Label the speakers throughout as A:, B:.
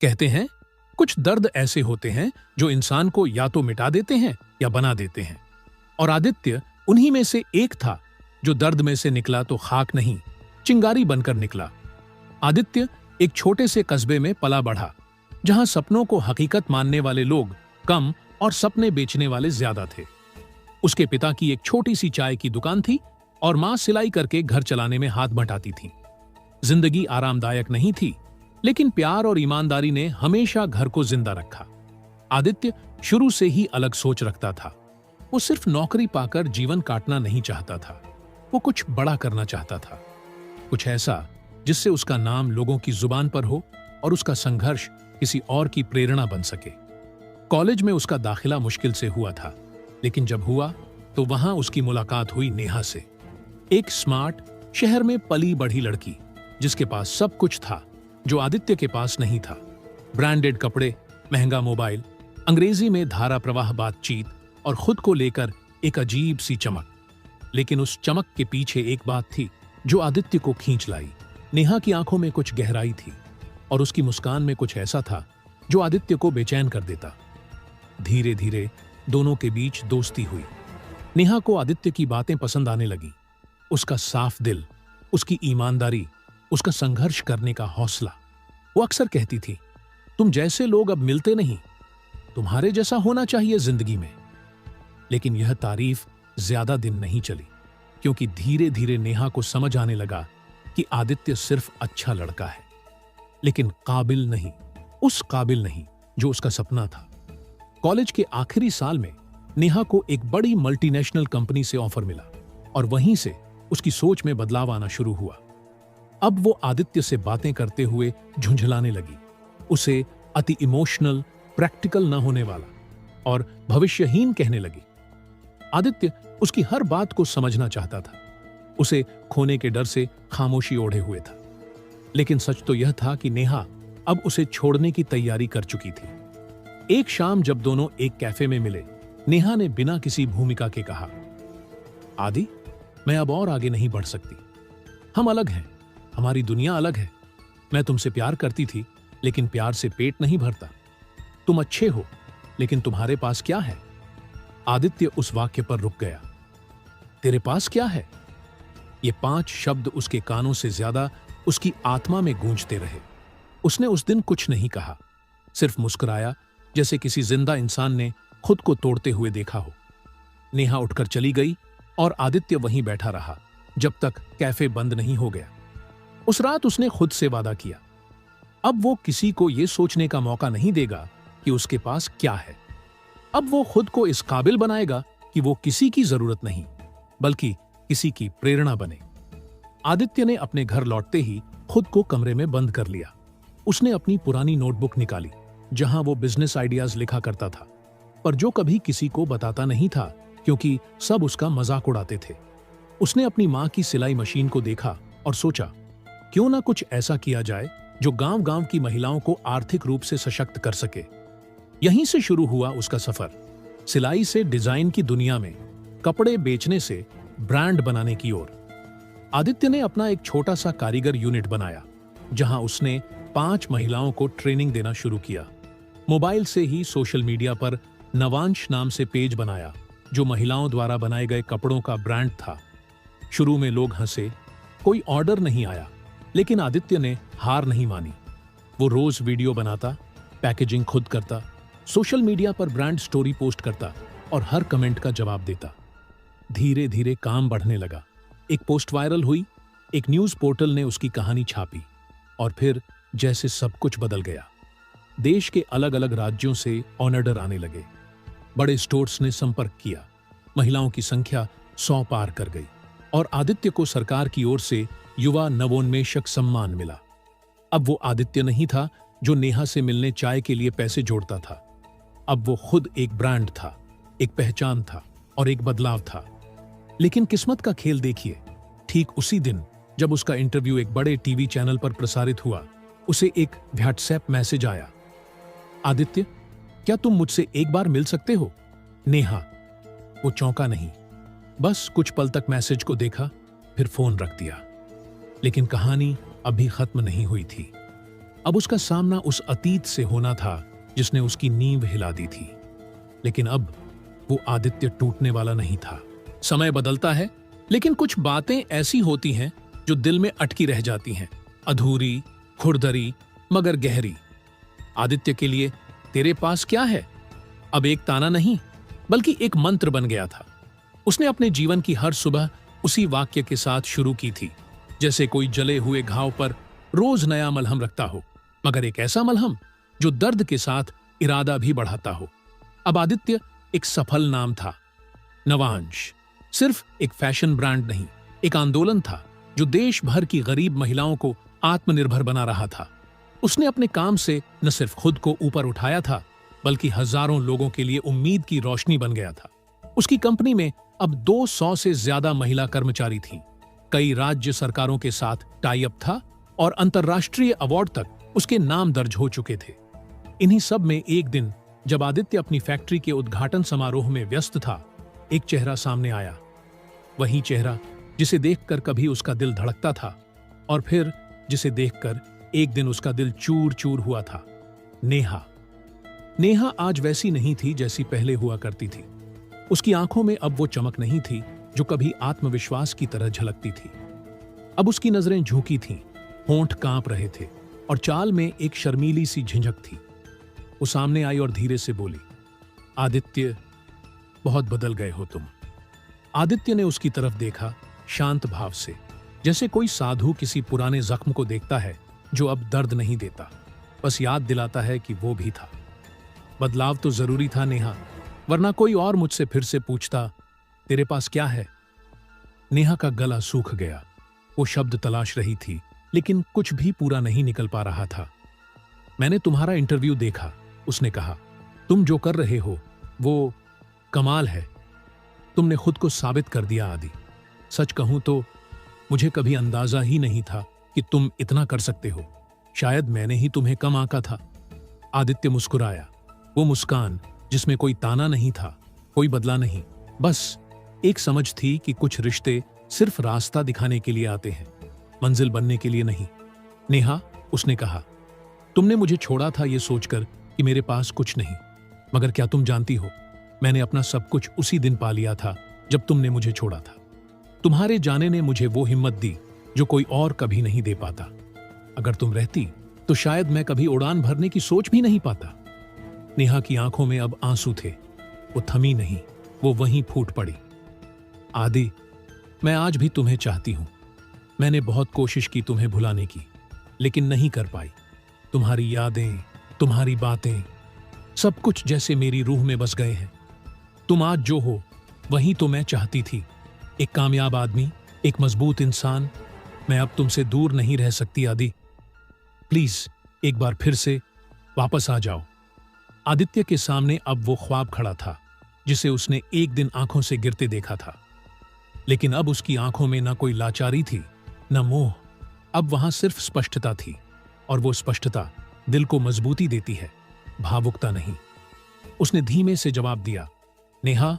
A: कहते हैं कुछ दर्द ऐसे होते हैं जो इंसान को या तो मिटा देते हैं या बना देते हैं, और आदित्य उन्हीं में से एक था जो दर्द में से निकला तो खाक नहीं, चिंगारी बनकर निकला। आदित्य एक छोटे से कस्बे में पला बढ़ा, जहां सपनों को हकीकत मानने वाले लोग कम और सपने बेचने वाले ज्यादा थे। उसके पिता की एक छोटी सी चाय की दुकान थी और मां सिलाई करके घर चलाने में हाथ बटाती थी। जिंदगी आरामदायक नहीं थी, लेकिन प्यार और ईमानदारी ने हमेशा घर को जिंदा रखा। आदित्य शुरू से ही अलग सोच रखता था। वो सिर्फ नौकरी पाकर जीवन काटना नहीं चाहता था, वो कुछ बड़ा करना चाहता था, कुछ ऐसा जिससे उसका नाम लोगों की जुबान पर हो और उसका संघर्ष किसी और की प्रेरणा बन सके। कॉलेज में उसका दाखिला मुश्किल से हुआ था, लेकिन जब हुआ तो वहां उसकी मुलाकात हुई नेहा से, एक स्मार्ट, शहर में पली बढ़ी लड़की जिसके पास सब कुछ था जो आदित्य के पास नहीं था। ब्रांडेड कपड़े, महंगा मोबाइल, अंग्रेजी में धारा प्रवाह बातचीत और खुद को लेकर एक अजीब सी चमक। लेकिन उस चमक के पीछे एक बात थी जो आदित्य को खींच लाई। नेहा की आंखों में कुछ गहराई थी और उसकी मुस्कान में कुछ ऐसा था जो आदित्य को बेचैन कर देता। धीरे धीरे दोनों के बीच दोस्ती हुई। नेहा को आदित्य की बातें पसंद आने लगी। उसका साफ दिल, उसकी ईमानदारी, उसका संघर्ष करने का हौसला। वो अक्सर कहती थी, तुम जैसे लोग अब मिलते नहीं, तुम्हारे जैसा होना चाहिए जिंदगी में। लेकिन यह तारीफ ज्यादा दिन नहीं चली, क्योंकि धीरे धीरे नेहा को समझ आने लगा कि आदित्य सिर्फ अच्छा लड़का है, लेकिन काबिल नहीं, उस काबिल नहीं जो उसका सपना था। कॉलेज के आखिरी साल में नेहा को एक बड़ी मल्टीनेशनल कंपनी से ऑफर मिला और वहीं से उसकी सोच में बदलाव आना शुरू हुआ। अब वो आदित्य से बातें करते हुए झुंझलाने लगी। उसे अति इमोशनल, प्रैक्टिकल न होने वाला और भविष्यहीन कहने लगी। आदित्य उसकी हर बात को समझना चाहता था। उसे खोने के डर से खामोशी ओढ़े हुए था। लेकिन सच तो यह था कि नेहा अब उसे छोड़ने की तैयारी कर चुकी थी। एक शाम जब दोनों एक कैफे में मिले, नेहा ने बिना किसी भूमिका के कहा, आदि, मैं अब और आगे नहीं बढ़ सकती। हम अलग हैं, हमारी दुनिया अलग है। मैं तुमसे प्यार करती थी, लेकिन प्यार से पेट नहीं भरता। तुम अच्छे हो, लेकिन तुम्हारे पास क्या है? आदित्य उस वाक्य पर रुक गया। तेरे पास क्या है? ये 5 शब्द उसके कानों से ज्यादा उसकी आत्मा में गूंजते रहे। उसने उस दिन कुछ नहीं कहा, सिर्फ मुस्कुराया, जैसे किसी जिंदा इंसान ने खुद को तोड़ते हुए देखा हो। नेहा उठकर चली गई और आदित्य वहीं बैठा रहा जब तक कैफे बंद नहीं हो गया। उस रात उसने खुद से वादा किया, अब वो किसी को यह सोचने का मौका नहीं देगा कि उसके पास क्या है। अब वो खुद को इस काबिल बनाएगा कि वो किसी की जरूरत नहीं, बल्कि किसी की प्रेरणा बने। आदित्य ने अपने घर लौटते ही खुद को कमरे में बंद कर लिया। उसने अपनी पुरानी नोटबुक निकाली, जहां वो बिजनेस आइडियाज लिखा करता था, पर जो कभी किसी को बताता नहीं था, क्योंकि सब उसका मजाक उड़ाते थे। उसने अपनी मां की सिलाई मशीन को देखा और सोचा, क्यों ना कुछ ऐसा किया जाए जो गांव-गांव की महिलाओं को आर्थिक रूप से सशक्त कर सके। यहीं से शुरू हुआ उसका सफर, सिलाई से डिजाइन की दुनिया में, कपड़े बेचने से ब्रांड बनाने की ओर। आदित्य ने अपना एक छोटा सा कारीगर यूनिट बनाया, जहां उसने 5 महिलाओं को ट्रेनिंग देना शुरू किया। मोबाइल से ही सोशल मीडिया पर नवांश नाम से पेज बनाया, जो महिलाओं द्वारा बनाए गए कपड़ों का ब्रांड था। शुरू में लोग हंसे, कोई ऑर्डर नहीं आया, लेकिन आदित्य ने हार नहीं मानी। वो रोज वीडियो बनाता, पैकेजिंग खुद करता, सोशल मीडिया पर ब्रांड स्टोरी पोस्ट करता और हर कमेंट का जवाब देता। धीरे धीरे काम बढ़ने लगा। एक पोस्ट वायरल हुई, एक न्यूज पोर्टल ने उसकी कहानी छापी, और फिर जैसे सब कुछ बदल गया। देश के अलग अलग राज्यों से ऑर्डर आने लगे। बड़े स्टोर्स ने संपर्क किया। महिलाओं की संख्या 100 पार कर गई और आदित्य को सरकार की ओर से युवा नवोन्मेषक सम्मान मिला। अब वो आदित्य नहीं था जो नेहा से मिलने चाय के लिए पैसे जोड़ता था। अब वो खुद एक ब्रांड था, एक पहचान था और एक बदलाव था। लेकिन किस्मत का खेल देखिए, ठीक उसी दिन जब उसका इंटरव्यू एक बड़े टीवी चैनल पर प्रसारित हुआ, उसे एक व्हाट्सएप मैसेज आया, आदित्य, क्या तुम मुझसे एक बार मिल सकते हो? नेहा। वो चौंका नहीं, बस कुछ पल तक मैसेज को देखा, फिर फोन रख दिया। लेकिन कहानी अभी खत्म नहीं हुई थी। अब उसका सामना उस अतीत से होना था जिसने उसकी नींव हिला दी थी। लेकिन अब वो आदित्य टूटने वाला नहीं था। समय बदलता है, लेकिन कुछ बातें ऐसी होती हैं जो दिल में अटकी रह जाती हैं, अधूरी, खुरदरी, मगर गहरी। आदित्य के लिए तेरे पास क्या है अब एक ताना नहीं, बल्कि एक मंत्र बन गया था। उसने अपने जीवन की हर सुबह उसी वाक्य के साथ शुरू की थी, जैसे कोई जले हुए घाव पर रोज नया मलहम रखता हो, मगर एक ऐसा मलहम जो दर्द के साथ इरादा भी बढ़ाता हो। अब आदित्य एक सफल नाम था, नवांश सिर्फ एक फैशन ब्रांड नहीं, एक आंदोलन था जो देश भर की गरीब महिलाओं को आत्मनिर्भर बना रहा था। उसने अपने काम से न सिर्फ खुद को ऊपर उठाया था, बल्कि हजारों लोगों के लिए उम्मीद की रोशनी बन गया था। उसकी कंपनी में अब 200 से ज्यादा महिला कर्मचारी थीं। कई राज्य सरकारों के साथ टाई अप था और अंतर्राष्ट्रीय अवार्ड तक उसके नाम दर्ज हो चुके थे। इन्हीं सब में एक दिन जब आदित्य अपनी फैक्ट्री के उद्घाटन समारोह में व्यस्त था, एक चेहरा सामने आया। वही चेहरा जिसे देखकर कभी उसका दिल धड़कता था और फिर जिसे देखकर एक दिन उसका दिल चूर चूर हुआ था। नेहा। नेहा आज वैसी नहीं थी जैसी पहले हुआ करती थी। उसकी आंखों में अब वो चमक नहीं थी जो कभी आत्मविश्वास की तरह झलकती थी। अब उसकी नजरें झुकी थीं, होंठ कांप रहे थे और चाल में एक शर्मीली सी झिझक थी। वो सामने आई और धीरे से बोली, आदित्य, बहुत बदल गए हो तुम। आदित्य ने उसकी तरफ देखा, शांत भाव से, जैसे कोई साधु किसी पुराने जख्म को देखता है जो अब दर्द नहीं देता, बस याद दिलाता है कि वो भी था। बदलाव तो जरूरी था नेहा, वरना कोई और मुझसे फिर से पूछता, तेरे पास क्या है? नेहा का गला सूख गया। वो शब्द तलाश रही थी, लेकिन कुछ भी पूरा नहीं निकल पा रहा था। मैंने तुम्हारा इंटरव्यू देखा, उसने कहा। तुम जो कर रहे हो वो कमाल है। तुमने खुद को साबित कर दिया आदि। सच कहूं तो मुझे कभी अंदाजा ही नहीं था कि तुम इतना कर सकते हो। शायद मैंने ही तुम्हें कम आंका था। आदित्य मुस्कुराया, वो मुस्कान जिसमें कोई ताना नहीं था, कोई बदला नहीं, बस एक समझ थी कि कुछ रिश्ते सिर्फ रास्ता दिखाने के लिए आते हैं, मंजिल बनने के लिए नहीं। नेहा, उसने कहा, तुमने मुझे छोड़ा था ये सोचकर कि मेरे पास कुछ नहीं, मगर क्या तुम जानती हो, मैंने अपना सब कुछ उसी दिन पा लिया था जब तुमने मुझे छोड़ा था। तुम्हारे जाने ने मुझे वो हिम्मत दी जो कोई और कभी नहीं दे पाता। अगर तुम रहती तो शायद मैं कभी उड़ान भरने की सोच भी नहीं पाता। नेहा की आंखों में अब आंसू थे। वो थमी नहीं, वो वहीं फूट पड़ी। आदि, मैं आज भी तुम्हें चाहती हूं। मैंने बहुत कोशिश की तुम्हें भुलाने की, लेकिन नहीं कर पाई। तुम्हारी यादें, तुम्हारी बातें, सब कुछ जैसे मेरी रूह में बस गए हैं। तुम आज जो हो वही तो मैं चाहती थी, एक कामयाब आदमी, एक मजबूत इंसान। मैं अब तुमसे दूर नहीं रह सकती आदि। प्लीज एक बार फिर से वापस आ जाओ। आदित्य के सामने अब वो ख्वाब खड़ा था जिसे उसने एक दिन आंखों से गिरते देखा था, लेकिन अब उसकी आंखों में न कोई लाचारी थी, न मोह। अब वहां सिर्फ स्पष्टता थी, और वो स्पष्टता दिल को मजबूती देती है, भावुकता नहीं। उसने धीमे से जवाब दिया, नेहा,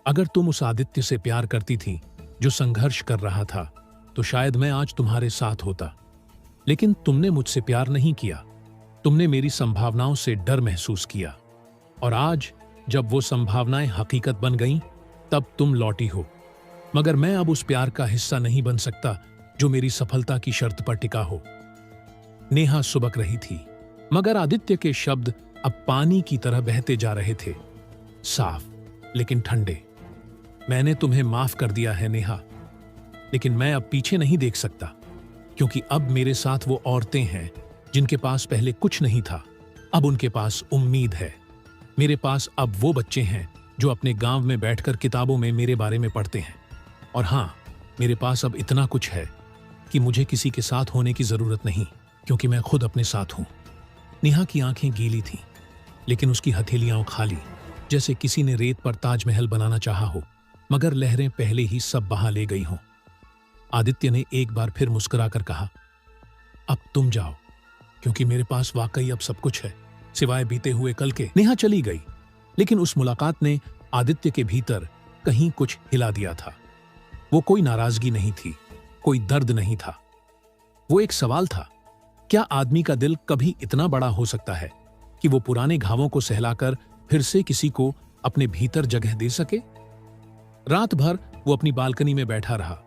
A: अगर तुम उस आदित्य से प्यार करती थी जो संघर्ष कर रहा था, तो शायद मैं आज तुम्हारे साथ होता। लेकिन तुमने मुझसे प्यार नहीं किया। तुमने मेरी संभावनाओं से डर महसूस किया, और आज जब वो संभावनाएं हकीकत बन गईं, तब तुम लौटी हो। मगर मैं अब उस प्यार का हिस्सा नहीं बन सकता जो मेरी सफलता की शर्त पर टिका हो। नेहा सुबक रही थी, मगर आदित्य के शब्द अब पानी की तरह बहते जा रहे थे, साफ लेकिन ठंडे। मैंने तुम्हें माफ कर दिया है नेहा, लेकिन मैं अब पीछे नहीं देख सकता, क्योंकि अब मेरे साथ वो औरतें हैं जिनके पास पहले कुछ नहीं था। अब उनके पास उम्मीद है। मेरे पास अब वो बच्चे हैं जो अपने गांव में बैठकर किताबों में मेरे बारे में पढ़ते हैं। और हां, मेरे पास अब इतना कुछ है कि मुझे किसी के साथ होने की जरूरत नहीं, क्योंकि मैं खुद अपने साथ हूं। नेहा की आंखें गीली थीं, लेकिन उसकी हथेलियां खाली, जैसे किसी ने रेत पर ताजमहल बनाना चाहा हो, मगर लहरें पहले ही सब बहा ले गई हों। आदित्य ने एक बार फिर मुस्कुराकर कहा, अब तुम जाओ, क्योंकि मेरे पास वाकई अब सब कुछ है, सिवाय बीते हुए कल के। नेहा चली गई, लेकिन उस मुलाकात ने आदित्य के भीतर कहीं कुछ हिला दिया था। वो कोई नाराजगी नहीं थी, कोई दर्द नहीं था। वो एक सवाल था, क्या आदमी का दिल कभी इतना बड़ा हो सकता है कि वो पुराने घावों को सहलाकर फिर से किसी को अपने भीतर जगह दे सके? रात भर वो अपनी बालकनी में बैठा रहा।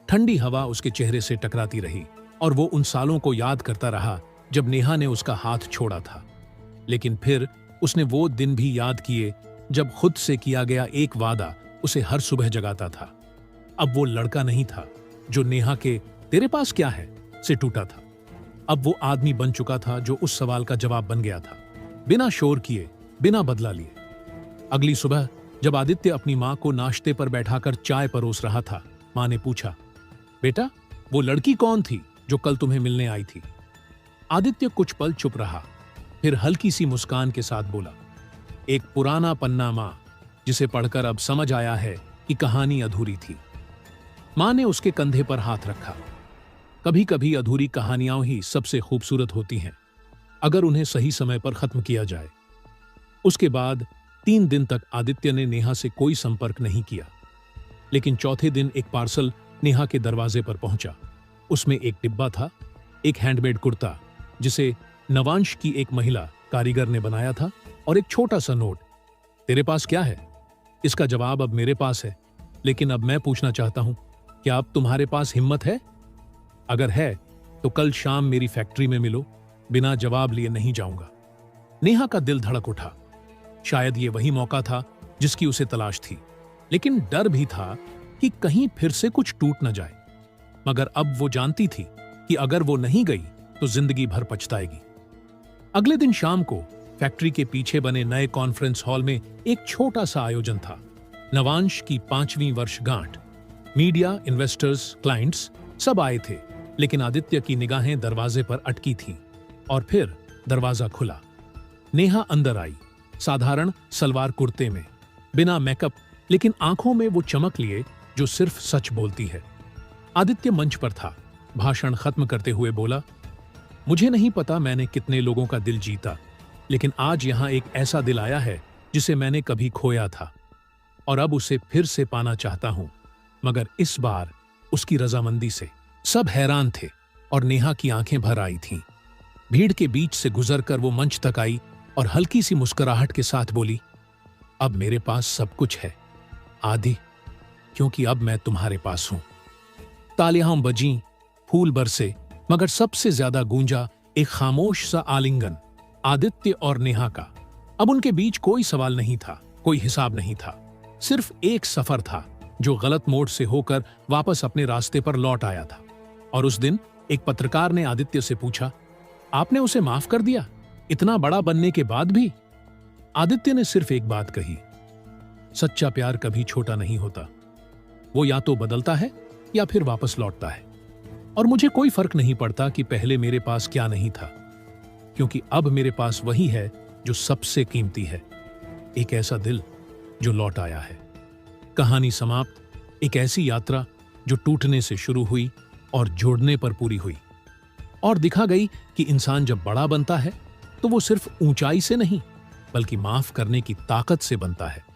A: ठंडी हवा उसके चेहरे से टकराती रही और वो उन सालों को याद करता रहा जब नेहा ने उसका हाथ छोड़ा था। लेकिन फिर उसने वो दिन भी याद किए जब खुद से किया गया एक वादा उसे हर सुबह जगाता था। अब वो लड़का नहीं था जो नेहा के "तेरे पास क्या है?" से टूटा था। अब वो आदमी बन चुका था जो उस सवाल का जवाब बन गया था, बिना शोर किए, बिना बदला लिए। अगली सुबह जब आदित्य अपनी मां को नाश्ते पर बैठाकर चाय परोस रहा था, मां ने पूछा, "बेटा, वो लड़की कौन थी जो कल तुम्हें मिलने आई थी?" आदित्य कुछ पल चुप रहा, फिर हल्की सी मुस्कान के साथ बोला, "एक पुराना पन्ना मां, जिसे पढ़कर अब समझ आया है कि कहानी अधूरी थी।" मां ने उसके कंधे पर हाथ रखा। कभी कभी अधूरी कहानियां ही सबसे खूबसूरत होती हैं, अगर उन्हें सही समय पर खत्म किया जाए। उसके बाद 3 दिन तक आदित्य ने नेहा से कोई संपर्क नहीं किया। लेकिन चौथे दिन एक पार्सल नेहा के दरवाजे पर पहुंचा। उसमें एक डिब्बा था, एक हैंडमेड कुर्ता जिसे नवांश की एक महिला कारीगर ने बनाया था, और एक छोटा सा नोट। "तेरे पास क्या है?" इसका जवाब अब मेरे पास है, लेकिन अब मैं पूछना चाहता हूं, क्या अब तुम्हारे पास हिम्मत है? अगर है तो कल शाम मेरी फैक्ट्री में मिलो, बिना जवाब लिए नहीं जाऊंगा। नेहा का दिल धड़क उठा। शायद ये वही मौका था जिसकी उसे तलाश थी, लेकिन डर भी था कि कहीं फिर से कुछ टूट न जाए। मगर अब वो जानती थी कि अगर वो नहीं गई तो जिंदगी भर पछताएगी। अगले दिन शाम को फैक्ट्री के पीछे बने नए कॉन्फ्रेंस हॉल में एक छोटा सा आयोजन था। नवांश की 5वीं वर्षगांठ। मीडिया, इन्वेस्टर्स, क्लाइंट्स सब आए थे, लेकिन आदित्य की निगाहें दरवाजे पर अटकी थीं। और फिर दरवाजा खुला। नेहा अंदर आई, साधारण सलवार कुर्ते में, बिना मेकअप, लेकिन आंखों में वो चमक लिए जो सिर्फ सच बोलती है। आदित्य मंच पर था। भाषण खत्म करते हुए बोला, "मुझे नहीं पता मैंने कितने लोगों का दिल जीता, लेकिन आज यहां एक ऐसा दिल आया है जिसे मैंने कभी खोया था, और अब उसे फिर से पाना चाहता हूं, मगर इस बार उसकी रजामंदी से।" सब हैरान थे और नेहा की आंखें भर आई थीं। भीड़ के बीच से गुजरकर वो मंच तक आई और हल्की सी मुस्कुराहट के साथ बोली, "अब मेरे पास सब कुछ है आदि, क्योंकि अब मैं तुम्हारे पास हूं।" तालियां बजीं, फूल बरसे, मगर सबसे ज्यादा गूंजा एक खामोश सा आलिंगन, आदित्य और नेहा का। अब उनके बीच कोई सवाल नहीं था, कोई हिसाब नहीं था, सिर्फ एक सफर था जो गलत मोड़ से होकर वापस अपने रास्ते पर लौट आया था। और उस दिन एक पत्रकार ने आदित्य से पूछा, "आपने उसे माफ कर दिया, इतना बड़ा बनने के बाद भी?" आदित्य ने सिर्फ एक बात कही, "सच्चा प्यार कभी छोटा नहीं होता, वो या तो बदलता है या फिर वापस लौटता है। और मुझे कोई फर्क नहीं पड़ता कि पहले मेरे पास क्या नहीं था, क्योंकि अब मेरे पास वही है जो सबसे कीमती है, एक ऐसा दिल जो लौट आया है।" कहानी समाप्त। एक ऐसी यात्रा जो टूटने से शुरू हुई और जोड़ने पर पूरी हुई, और दिखा गई कि इंसान जब बड़ा बनता है तो वो सिर्फ ऊंचाई से नहीं, बल्कि माफ करने की ताकत से बनता है।